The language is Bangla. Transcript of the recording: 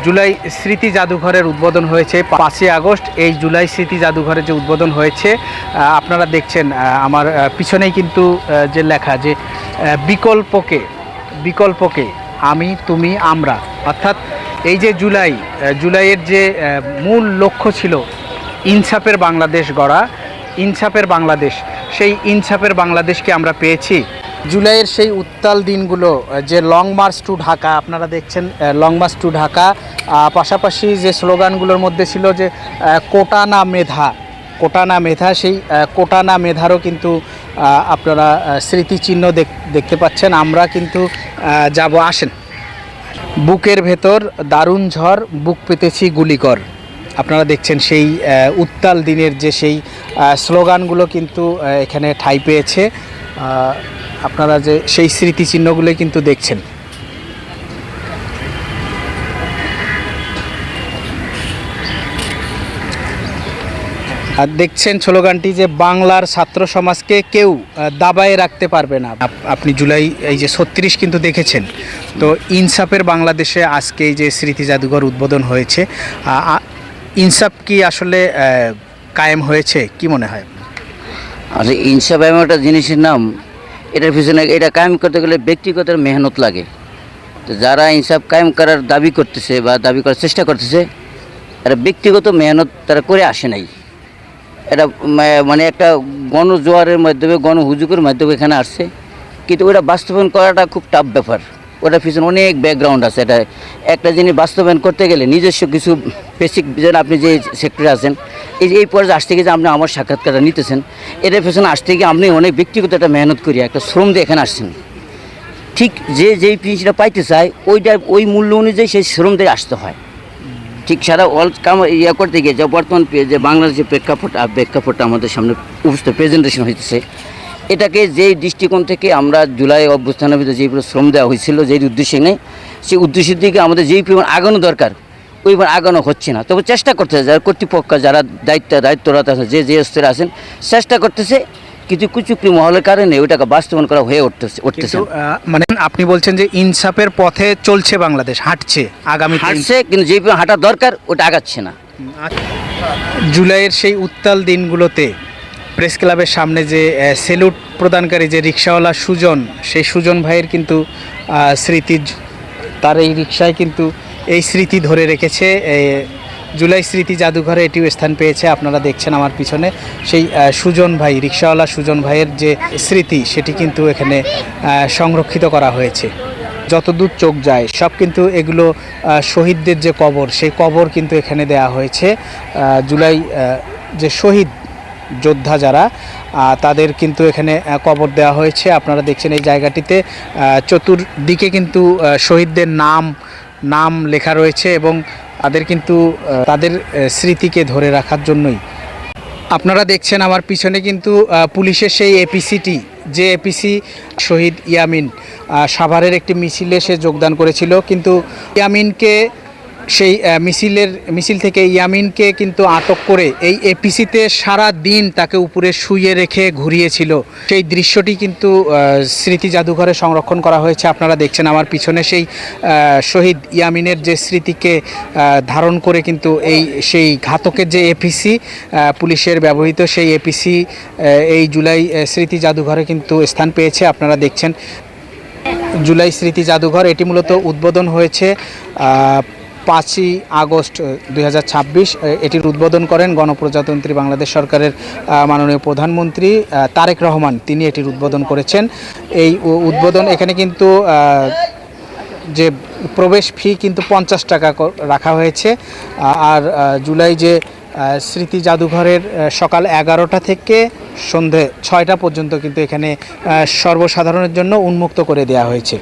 জুলাই স্মৃতি জাদুঘরের উদ্বোধন হয়েছে 5ই আগস্ট। এই জুলাই স্মৃতি জাদুঘরের যে উদ্বোধন হয়েছে আপনারা দেখছেন আমার পিছনেই কিন্তু যে লেখা যে বিকল্পকে আমি তুমি আমরা, অর্থাৎ এই যে জুলাইয়ের যে মূল লক্ষ্য ছিল ইনসাফের বাংলাদেশ গড়া, ইনসাফের বাংলাদেশ, সেই ইনসাফের বাংলাদেশকে আমরা পেয়েছি। জুলাইয়ের সেই উত্তাল দিনগুলো, যে লং মার্চ টু ঢাকা, আপনারা দেখছেন লং মার্চ টু ঢাকা, পাশাপাশি যে স্লোগানগুলোর মধ্যে ছিল যে কোটা না মেধা, সেই কোটা না মেধারও কিন্তু আপনারা স্মৃতিচিহ্ন দেখতে পাচ্ছেন। আমরা কিন্তু যাব, আসেন। বুকের ভেতর দারুণ ঝড়, বুক পেতেছি গুলিকর। আপনারা দেখছেন সেই উত্তাল দিনের যে সেই স্লোগানগুলো কিন্তু এখানে ঠাঁই পেয়েছে। আপনারা যে সেই স্মৃতিচিহ্নগুলোই কিন্তু দেখছেন। আর দেখছেন স্লোগানটি যে বাংলার ছাত্র সমাজকে কেউ দাবায় রাখতে পারবে না। আপনি জুলাই এই যে 36 কিন্তু দেখেছেন। তো ইনসাফের বাংলাদেশে আজকে এই যে স্মৃতি জাদুঘর উদ্বোধন হয়েছে, ইনসাফ কি আসলে কায়েম হয়েছে, কি মনে হয়? আচ্ছা, ইনসাফ এমন একটা জিনিসের নাম, এটার পিছনে এটা কায়েম করতে গেলে ব্যক্তিগত মেহনত লাগে। তো যারা ইনসাফ কায়েম করার দাবি করতেছে বা দাবি করার চেষ্টা করতেছে, এরা ব্যক্তিগত মেহনত তারা করে আসে নাই। এটা মানে একটা গণজোয়ারের মাধ্যমে, গণহুজুকের মাধ্যমে এখানে আসছে, কিন্তু ওটা বাস্তবায়ন করাটা খুব টাফ ব্যাপার। ওটার পিছনে অনেক ব্যাকগ্রাউন্ড আছে। এটা একটা জিনিস বাস্তবায়ন করতে গেলে নিজস্ব কিছু বেসিক, যেন আপনি যে সেক্টরে আছেন, এই পর্যায়ে আসতে গিয়ে যে আপনি আমার সাক্ষাৎকারটা নিতেছেন, এটার পেছনে আসতে গিয়ে আপনি অনেক ব্যক্তিগত একটা মেহনত করিয়া একটা শ্রম দিয়ে এখানে আসছেন। ঠিক যেই জিনিসটা পাইতে চায় ওই মূল্য অনুযায়ী সেই শ্রম দিয়ে আসতে হয়। ঠিক সারা ওয়ার্ল্ড করতে গিয়ে যে বর্তমান যে বাংলাদেশের প্রেক্ষাপটটা আমাদের সামনে উপস্থিত প্রেজেন্টেশন হইতেছে, এটাকে যেই দৃষ্টিকোণ থেকে আমরা জুলাই অভ্যুত্থানের ভিতরে যেইভাবে শ্রম দেওয়া হয়েছিল, যেই উদ্দেশ্যে নেই, সেই উদ্দেশ্যের দিকে আমাদের যেই পরিমাণ আগানো দরকার ওইবার আগানো হচ্ছে না। তবে চেষ্টা করতেছে যারা কর্তৃপক্ষ, যারা দায়িত্বরত আছে, যে স্তরে আছেন, চেষ্টা করতেছে, কিছু কুচুকরি মহলের কারণে ওইটাকে বাস্তবায়ন করা হয়ে উঠতেছে। মানে আপনি বলছেন যে ইনসাফের পথে চলছে বাংলাদেশ, হাঁটছে, কিন্তু যেই হাঁটা দরকার ওটা আগাচ্ছে না। জুলাইয়ের সেই উত্তাল দিনগুলোতে প্রেস ক্লাবের সামনে যে সেলুট প্রদানকারী যে রিক্সাওয়ালা সুজন, সেই সুজন ভাইয়ের কিন্তু স্মৃতি, তার এই রিক্সায় কিন্তু এই স্মৃতি ধরে রেখেছে। জুলাই স্মৃতি জাদুঘরে এটিও স্থান পেয়েছে। আপনারা দেখছেন আমার পিছনে সেই সুজন ভাই, রিক্সাওয়ালা সুজন ভাইয়ের যে স্মৃতি, সেটি কিন্তু এখানে সংরক্ষিত করা হয়েছে। যতদূর চোখ যায় সব কিন্তু এগুলো শহীদদের যে কবর, সেই কবর কিন্তু এখানে দেয়া হয়েছে। জুলাই যে শহীদ যোদ্ধা যারা, তাদের কিন্তু এখানে কবর দেওয়া হয়েছে। আপনারা দেখছেন এই জায়গাটিতে চতুর্দিকে কিন্তু শহীদদের নাম লেখা রয়েছে এবং তাদের কিন্তু তাদের স্মৃতিকে ধরে রাখার জন্যই। আপনারা দেখছেন আমার পিছনে কিন্তু পুলিশের সেই এপিসিটি, যে এপিসি শহীদ ইয়ামিন সাভারের একটি মিছিলে সে যোগদান করেছিল, কিন্তু ইয়ামিনকে সেই মিছিল থেকে ইয়ামিনকে কিন্তু আটক করে এই এপিসিতে সারা দিন তাকে উপরে শুইয়ে রেখে ঘুরিয়েছিল। সেই দৃশ্যটি কিন্তু স্মৃতি জাদুঘরে সংরক্ষণ করা হয়েছে। আপনারা দেখছেন আমার পিছনে সেই শহীদ ইয়ামিনের যে স্মৃতিকে ধারণ করে কিন্তু সেই ঘাতকের যে এপিসি পুলিশের ব্যবহৃত, সেই এপিসি এই জুলাই স্মৃতি জাদুঘরে কিন্তু স্থান পেয়েছে। আপনারা দেখছেন জুলাই স্মৃতি জাদুঘর, এটি মূলত উদ্বোধন হয়েছে 5ই আগস্ট 2026। এটির উদ্বোধন করেন গণপ্রজাতন্ত্রী বাংলাদেশ সরকারের মাননীয় প্রধানমন্ত্রী তারেক রহমান, তিনি এটির উদ্বোধন করেছেন। এই উদ্বোধন, এখানে কিন্তু যে প্রবেশ ফি কিন্তু 50 টাকা রাখা হয়েছে। আর জুলাই যে স্মৃতি জাদুঘরের সকাল 11টা থেকে সন্ধে 6টা পর্যন্ত কিন্তু এখানে সর্বসাধারণের জন্য উন্মুক্ত করে দেওয়া হয়েছে।